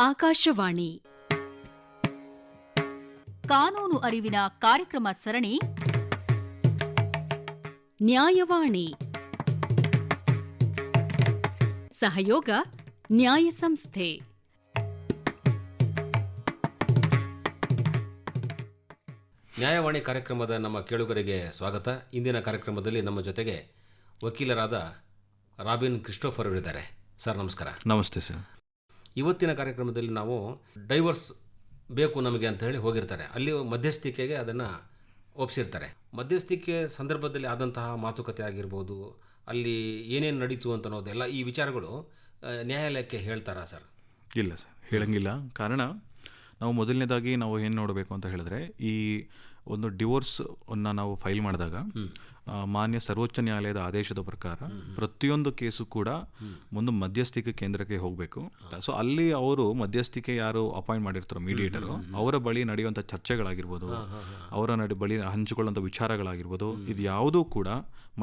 ಆಕಾಶವಾಣಿ ಕಾನೂನು ಅರಿವಿನ ಕಾರ್ಯಕ್ರಮ ಸರಣಿ ನ್ಯಾಯವಾಣಿ. ಸಹಯೋಗ ನ್ಯಾಯ ಸಂಸ್ಥೆ. ನ್ಯಾಯವಾಣಿ ಕಾರ್ಯಕ್ರಮದ ನಮ್ಮ ಕೇಳುಗರಿಗೆ ಸ್ವಾಗತ. ಇಂದಿನ ಕಾರ್ಯಕ್ರಮದಲ್ಲಿ ನಮ್ಮ ಜೊತೆಗೆ ವಕೀಲರಾದ ರಾಬಿನ್ ಕ್ರಿಸ್ಟೋಫರ್ ಅವರಿದ್ದಾರೆ. ಸರ್ ನಮಸ್ಕಾರ. ನಮಸ್ತೆ ಸರ್. ಇವತ್ತಿನ ಕಾರ್ಯಕ್ರಮದಲ್ಲಿ ನಾವು ಡೈವರ್ಸ್ ಬೇಕು ನಮಗೆ ಅಂತ ಹೇಳಿ ಹೋಗಿರ್ತಾರೆ. ಅಲ್ಲಿ ಮಧ್ಯಸ್ಥಿಕೆಗೆ ಅದನ್ನು ಒಪ್ಪಿಸಿರ್ತಾರೆ. ಮಧ್ಯಸ್ಥಿಕೆ ಸಂದರ್ಭದಲ್ಲಿ ಆದಂತಹ ಮಾತುಕತೆ ಆಗಿರ್ಬೋದು, ಅಲ್ಲಿ ಏನೇನು ನಡೀತು ಅಂತ ಅನ್ನೋದೆಲ್ಲ ಈ ವಿಚಾರಗಳು ನ್ಯಾಯಾಲಯಕ್ಕೆ ಹೇಳ್ತಾರಾ ಸರ್? ಇಲ್ಲ ಸರ್, ಹೇಳಂಗಿಲ್ಲ. ಕಾರಣ ನಾವು ಮೊದಲನೇದಾಗಿ ನಾವು ಏನು ನೋಡಬೇಕು ಅಂತ ಹೇಳಿದ್ರೆ, ಈ ಒಂದು ಡಿವೋರ್ಸನ್ನು ನಾವು ಫೈಲ್ ಮಾಡಿದಾಗ ಮಾನ್ಯ ಸರ್ವೋಚ್ಚ ನ್ಯಾಯಾಲಯದ ಆದೇಶದ ಪ್ರಕಾರ ಪ್ರತಿಯೊಂದು ಕೇಸು ಕೂಡ ಒಂದು ಮಧ್ಯಸ್ಥಿಕೆ ಕೇಂದ್ರಕ್ಕೆ ಹೋಗಬೇಕು. ಸೊ ಅಲ್ಲಿ ಅವರು ಮಧ್ಯಸ್ಥಿಕೆ ಯಾರು ಅಪಾಯಿಂಟ್ ಮಾಡಿರ್ತಾರೋ ಮೀಡಿಯೇಟರು, ಅವರ ಬಳಿ ನಡೆಯುವಂಥ ಚರ್ಚೆಗಳಾಗಿರ್ಬೋದು, ಅವರ ಬಳಿ ಹಂಚಿಕೊಳ್ಳುವಂಥ ವಿಚಾರಗಳಾಗಿರ್ಬೋದು, ಇದು ಯಾವುದೂ ಕೂಡ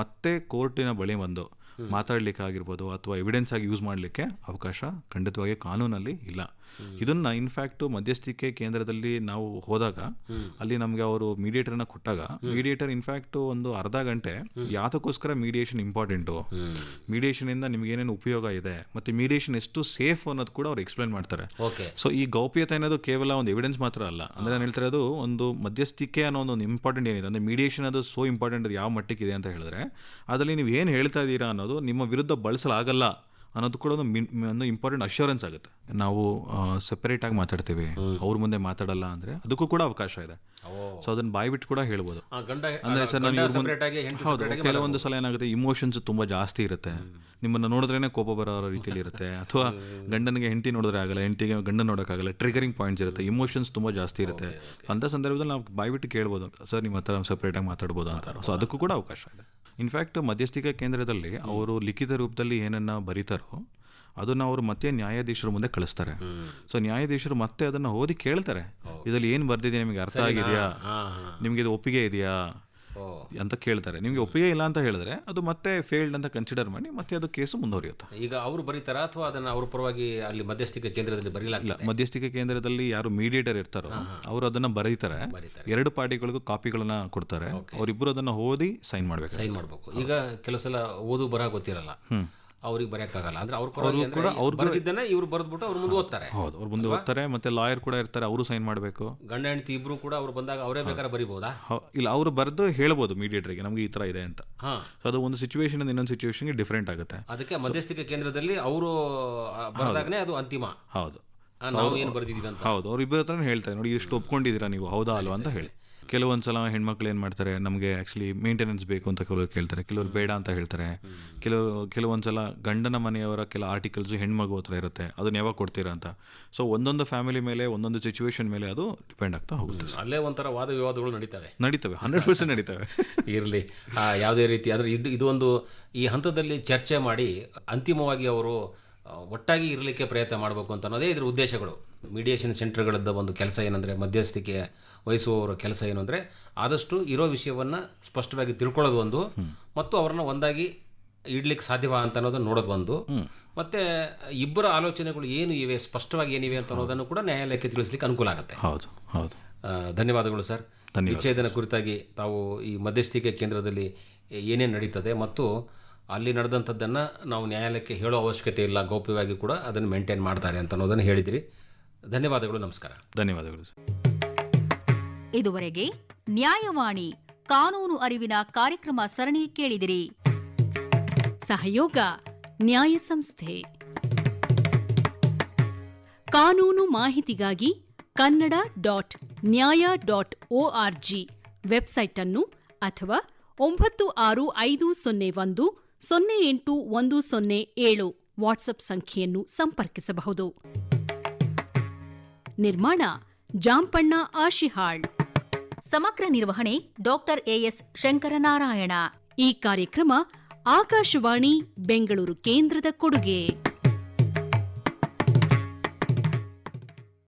ಮತ್ತೆ ಕೋರ್ಟಿನ ಬಳಿ ಬಂದು ಮಾತಾಡಲಿಕ್ಕಾಗಿರ್ಬೋದು ಅಥವಾ ಎವಿಡೆನ್ಸ್ ಆಗಿ ಯೂಸ್ ಮಾಡಲಿಕ್ಕೆ ಅವಕಾಶ ಖಂಡಿತವಾಗಿ ಕಾನೂನಲ್ಲಿ ಇಲ್ಲ. ಇದನ್ನು ಇನ್ಫ್ಯಾಕ್ಟು ಮಧ್ಯಸ್ಥಿಕೆ ಕೇಂದ್ರದಲ್ಲಿ ನಾವು ಹೋದಾಗ ಅಲ್ಲಿ ನಮಗೆ ಅವರು ಮೀಡಿಯೇಟರ್ನ ಕೊಟ್ಟಾಗ ಮೀಡಿಯೇಟರ್ ಇನ್ಫ್ಯಾಕ್ಟು ಒಂದು ಅರ್ಧ ಗಂಟೆ ಯಾತಕ್ಕೋಸ್ಕರ ಮೀಡಿಯೇಷನ್ ಇಂಪಾರ್ಟೆಂಟು, ಮೀಡಿಯೇಷನಿಂದ ನಿಮ್ಗೆ ಏನೇನು ಉಪಯೋಗ ಇದೆ ಮತ್ತು ಮೀಡಿಯೇಷನ್ ಎಷ್ಟು ಸೇಫ್ ಅನ್ನೋದು ಕೂಡ ಅವ್ರು ಎಕ್ಸ್ಪ್ಲೈನ್ ಮಾಡ್ತಾರೆ. ಸೊ ಈ ಗೌಪ್ಯತೆ ಅನ್ನೋದು ಕೇವಲ ಒಂದು ಎವಿಡೆನ್ಸ್ ಮಾತ್ರ ಅಲ್ಲ. ಅಂದರೆ ನಾನು ಹೇಳ್ತಾರೆ ಅದು ಒಂದು ಮಧ್ಯಸ್ಥಿಕೆ ಅನ್ನೋ ಒಂದು ಇಂಪಾರ್ಟೆಂಟ್ ಏನಿದೆ ಅಂದರೆ ಮೀಡಿಯೇಷನ್ ಅದು ಸೋ ಇಂಪಾರ್ಟೆಂಟ್ ಯಾವ ಮಟ್ಟಿಗೆ ಇದೆ ಅಂತ ಹೇಳಿದ್ರೆ, ಅದರಲ್ಲಿ ನೀವು ಏನು ಹೇಳ್ತಾ ಇದ್ದೀರಾ ಅನ್ನೋದು ನಿಮ್ಮ ವಿರುದ್ಧ ಬಳಸಲಾಗಲ್ಲ ಅನ್ನೋದು ಕೂಡ ಒಂದು ಇಂಪಾರ್ಟೆಂಟ್ ಅಶ್ಯೂರೆನ್ಸ್ ಆಗುತ್ತೆ. ನಾವು ಸೆಪರೇಟ್ ಆಗಿ ಮಾತಾಡ್ತೀವಿ, ಅವ್ರ ಮುಂದೆ ಮಾತಾಡಲ್ಲ ಅಂದರೆ ಅದಕ್ಕೂ ಕೂಡ ಅವಕಾಶ ಇದೆ. ಸೊ ಅದನ್ನು ಬಾಯ್ಬಿಟ್ಟು ಕೂಡ ಹೇಳ್ಬೋದು. ಅಂದರೆ ಸರ್ ನಾನು ಹೌದು, ಕೆಲವೊಂದು ಸಲ ಏನಾಗುತ್ತೆ, ಇಮೋಷನ್ಸ್ ತುಂಬ ಜಾಸ್ತಿ ಇರುತ್ತೆ, ನಿಮ್ಮನ್ನು ನೋಡಿದ್ರೇ ಕೋಪ ಬರೋ ರೀತಿಯಲ್ಲಿ ಇರುತ್ತೆ, ಅಥವಾ ಗಂಡನಿಗೆ ಹೆಂಡತಿ ನೋಡಿದ್ರೆ ಆಗಲ್ಲ, ಹೆಂಡತಿಗೆ ಗಂಡ ನೋಡೋಕ್ಕಾಗಲ್ಲ, ಟ್ರಿಗರಿಂಗ್ ಪಾಯಿಂಟ್ಸ್ ಇರುತ್ತೆ, ಇಮೋಷನ್ಸ್ ತುಂಬ ಜಾಸ್ತಿ ಇರುತ್ತೆ. ಅಂಥ ಸಂದರ್ಭದಲ್ಲಿ ನಾವು ಬಾಯ್ಬಿಟ್ಟು ಕೇಳ್ಬೋದು, ಸರ್ ನಿಮ್ಮ ಹತ್ರ ಸೆಪರೇಟಾಗಿ ಮಾತಾಡ್ಬೋದು ಅಂತ. ಸೊ ಅದಕ್ಕೂ ಕೂಡ ಅವಕಾಶ ಇದೆ. ಇನ್ಫ್ಯಾಕ್ಟ್ ಮಧ್ಯಸ್ಥಿಕೆ ಕೇಂದ್ರದಲ್ಲಿ ಅವರು ಲಿಖಿತ ರೂಪದಲ್ಲಿ ಏನನ್ನ ಬರೀತಾರೋ ಅದನ್ನು ಅವರು ಮತ್ತೆ ನ್ಯಾಯಾಧೀಶರ ಮುಂದೆ ಕಳಿಸ್ತಾರೆ. ಸೊ ನ್ಯಾಯಾಧೀಶರು ಮತ್ತೆ ಅದನ್ನು ಓದಿ ಕೇಳ್ತಾರೆ, ಇದರಲ್ಲಿ ಏನು ಬರ್ದಿದೆ ನಿಮಗೆ ಅರ್ಥ ಆಗಿದೆಯಾ, ನಿಮಗೆ ಇದು ಒಪ್ಪಿಗೆ ಇದೆಯಾ ಅಂತ ಕೇಳ್ತಾರೆ. ನಿಮಗೆ ಒಪ್ಪಿಗೆ ಇಲ್ಲ ಅಂತ ಹೇಳಿದ್ರೆ ಅದು ಮತ್ತೆ ಫೇಲ್ಡ್ ಅಂತ ಕನ್ಸಿಡರ್ ಮಾಡಿ ಮತ್ತೆ ಅದು ಕೇಸು ಮುಂದುವರಿಯುತ್ತೆ. ಈಗ ಅವರು ಬರೀತಾರ ಅಥವಾ ಅದನ್ನು ಅವ್ರ ಪರವಾಗಿ ಅಲ್ಲಿ ಮಧ್ಯಸ್ಥಿಕೆ ಕೇಂದ್ರದಲ್ಲಿ ಬರೀಲಾಗಿಲ್ಲ? ಮಧ್ಯಸ್ಥಿಕೆ ಕೇಂದ್ರದಲ್ಲಿ ಯಾರು ಮೀಡಿಯೇಟರ್ ಇರ್ತಾರೋ ಅವರು ಅದನ್ನು ಬರೀತಾರೆ, ಎರಡು ಪಾರ್ಟಿಗಳಿಗೂ ಕಾಪಿಗಳನ್ನ ಕೊಡ್ತಾರೆ, ಅವರಿಬ್ಬರು ಅದನ್ನು ಓದಿ ಸೈನ್ ಮಾಡಬೇಕು. ಈಗ ಕೆಲವು ಸಲ ಓದು ಬರ ಗೊತ್ತಿರಲ್ಲ, ಅವ್ರಿಗೆ ಬರೆಯಕ್ಕಾಗಲ್ಲ, ಅಂದ್ರೆ ಅವ್ರು ಬರೆದಿದ್ದನ್ನ ಇವ್ರು ಬರೆದ್ಬಿಟ್ಟು ಅವ್ರು ಮುಂದೆ ಓದ್ತಾರೆ. ಹೌದು, ಅವ್ರು ಮುಂದೆ ಓದ್ತಾರೆ, ಮತ್ತೆ ಲಾಯರ್ ಕೂಡ ಇರ್ತಾರೆ, ಅವರು ಸೈನ್ ಮಾಡಬೇಕು. ಗಂಡ ಹೆಂಡತಿ ಇಬ್ರು ಕೂಡ ಅವ್ರು ಬಂದಾಗ ಅವರೇ ಬೇಕಾದ್ರೆ ಬರೀಬಹುದಾ? ಇಲ್ಲ, ಅವರು ಬರೆದು ಹೇಳ್ಬೋದು ಮೀಡಿಯೇಟರ್ಗೆ ನಮ್ಗೆ ಈ ತರ ಇದೆ ಅಂತ. ಸೊ ಅದು ಒಂದು ಸಿಚುವೇಶನ್ ಇನ್ನೊಂದು ಸಿಚುವೇಶನ್ಗೆ ಡಿಫ್ರೆಂಟ್ ಆಗುತ್ತೆ. ಅದಕ್ಕೆ ಮಧ್ಯಸ್ಥಿಕೆ ಕೇಂದ್ರದಲ್ಲಿ ಅವರು ಬರೆದಾಗನೇ ಅದು ಅಂತಿಮ. ಹೌದು, ನಾವು ಏನು ಬರೆದಿದ್ದೀವಿ ಅಂತ. ಹೌದು, ಅವ್ರು ಇಬ್ಬರ ಹತ್ರ ಹೇಳ್ತಾರೆ, ನೋಡಿ ಇಷ್ಟು ಒಪ್ಕೊಂಡಿದ್ದೀರಾ ನೀವು, ಹೌದಾ ಅಲ್ವಾ ಅಂತ ಹೇಳಿ. ಕೆಲವೊಂದ್ಸಲ ಹೆಣ್ಮಕ್ಳು ಏನು ಮಾಡ್ತಾರೆ, ನಮಗೆ ಆ್ಯಕ್ಚುಲಿ ಮೇಂಟೆನೆನ್ಸ್ ಬೇಕು ಅಂತ ಕೆಲವರು ಕೇಳ್ತಾರೆ, ಕೆಲವರು ಬೇಡ ಅಂತ ಹೇಳ್ತಾರೆ. ಕೆಲವೊಂದ್ಸಲ ಗಂಡನ ಮನೆಯವರ ಕೆಲ ಆರ್ಟಿಕಲ್ಸ್ ಹೆಣ್ಮಗು ಹತ್ರ ಇರುತ್ತೆ, ಅದನ್ನ ಯಾವಾಗ ಕೊಡ್ತೀರಾ ಅಂತ. ಸೊ ಒಂದೊಂದು ಫ್ಯಾಮಿಲಿ ಮೇಲೆ ಒಂದೊಂದು ಸಿಚುವೇಶನ್ ಮೇಲೆ ಅದು ಡಿಪೆಂಡ್ ಆಗ್ತಾ ಹೋಗುತ್ತೆ. ಅಲ್ಲೇ ಒಂಥರ ವಾದ ವಿವಾದಗಳು ನಡೀತವೆ 100% ನಡೀತವೆ. ಇರಲಿ, ಯಾವುದೇ ರೀತಿ ಆದರೆ ಇದು ಒಂದು ಈ ಹಂತದಲ್ಲಿ ಚರ್ಚೆ ಮಾಡಿ ಅಂತಿಮವಾಗಿ ಅವರು ಒಟ್ಟಾಗಿ ಇರಲಿಕ್ಕೆ ಪ್ರಯತ್ನ ಮಾಡಬೇಕು ಅಂತ ಅನ್ನೋದೇ ಇದ್ರ ಉದ್ದೇಶಗಳು. ಮೀಡಿಯೇಷನ್ ಸೆಂಟರ್ಗಳದ್ದು ಒಂದು ಕೆಲಸ ಏನಂದರೆ, ಮಧ್ಯಸ್ಥಿಕೆ ವಹಿಸುವವರ ಕೆಲಸ ಏನು ಅಂದರೆ ಆದಷ್ಟು ಇರೋ ವಿಷಯವನ್ನು ಸ್ಪಷ್ಟವಾಗಿ ತಿಳ್ಕೊಳ್ಳೋದು ಒಂದು, ಮತ್ತು ಅವ್ರನ್ನ ಒಂದಾಗಿ ಇಡ್ಲಿಕ್ಕೆ ಸಾಧ್ಯವಾ ಅಂತ ಅನ್ನೋದನ್ನು ನೋಡೋದು ಒಂದು, ಮತ್ತು ಇಬ್ಬರ ಆಲೋಚನೆಗಳು ಏನು ಇವೆ, ಸ್ಪಷ್ಟವಾಗಿ ಏನಿವೆ ಅಂತ ಅನ್ನೋದನ್ನು ಕೂಡ ನ್ಯಾಯಾಲಯಕ್ಕೆ ತಿಳಿಸ್ಲಿಕ್ಕೆ ಅನುಕೂಲ ಆಗುತ್ತೆ. ಹೌದು ಹೌದು. ಧನ್ಯವಾದಗಳು ಸರ್. ವಿಚ್ಛೇದನ ಕುರಿತಾಗಿ ತಾವು ಈ ಮಧ್ಯಸ್ಥಿಕೆ ಕೇಂದ್ರದಲ್ಲಿ ಏನೇನು ನಡೀತದೆ ಮತ್ತು ಅಲ್ಲಿ ನಡೆದಂಥದ್ದನ್ನು ನಾವು ನ್ಯಾಯಾಲಯಕ್ಕೆ ಹೇಳೋ ಅವಶ್ಯಕತೆ ಇಲ್ಲ, ಗೌಪ್ಯವಾಗಿ ಕೂಡ ಅದನ್ನು ಮೇಂಟೈನ್ ಮಾಡ್ತಾರೆ ಅಂತ ಅನ್ನೋದನ್ನು ಹೇಳಿದಿರಿ. ಧನ್ಯವಾದಗಳು. ನಮಸ್ಕಾರ. ಧನ್ಯವಾದಗಳು. ಇದುವರೆಗೆ ನ್ಯಾಯವಾಣಿ ಕಾನೂನು ಅರಿವಿನ ಕಾರ್ಯಕ್ರಮ ಸರಣಿ ಕೇಳಿದಿರಿ. ಸಹಯೋಗ ನ್ಯಾಯ ಸಂಸ್ಥೆ. ಕಾನೂನು ಮಾಹಿತಿಗಾಗಿ kannada.nya.org ವೆಬ್ಸೈಟ್ ಅನ್ನು ಅಥವಾ 965001081007 ವಾಟ್ಸ್ಆಪ್ ಸಂಖ್ಯೆಯನ್ನು ಸಂಪರ್ಕಿಸಬಹುದು. ನಿರ್ಮಾಣ ಜಾಂಪಣ್ಣ ಆಶಿಹಾಳ್. ಸಮಗ್ರ ನಿರ್ವಹಣೆ ಡಾಕ್ಟರ್ ಎಎಸ್ ಶಂಕರನಾರಾಯಣ. ಈ ಕಾರ್ಯಕ್ರಮ ಆಕಾಶವಾಣಿ ಬೆಂಗಳೂರು ಕೇಂದ್ರದ ಕೊಡುಗೆ.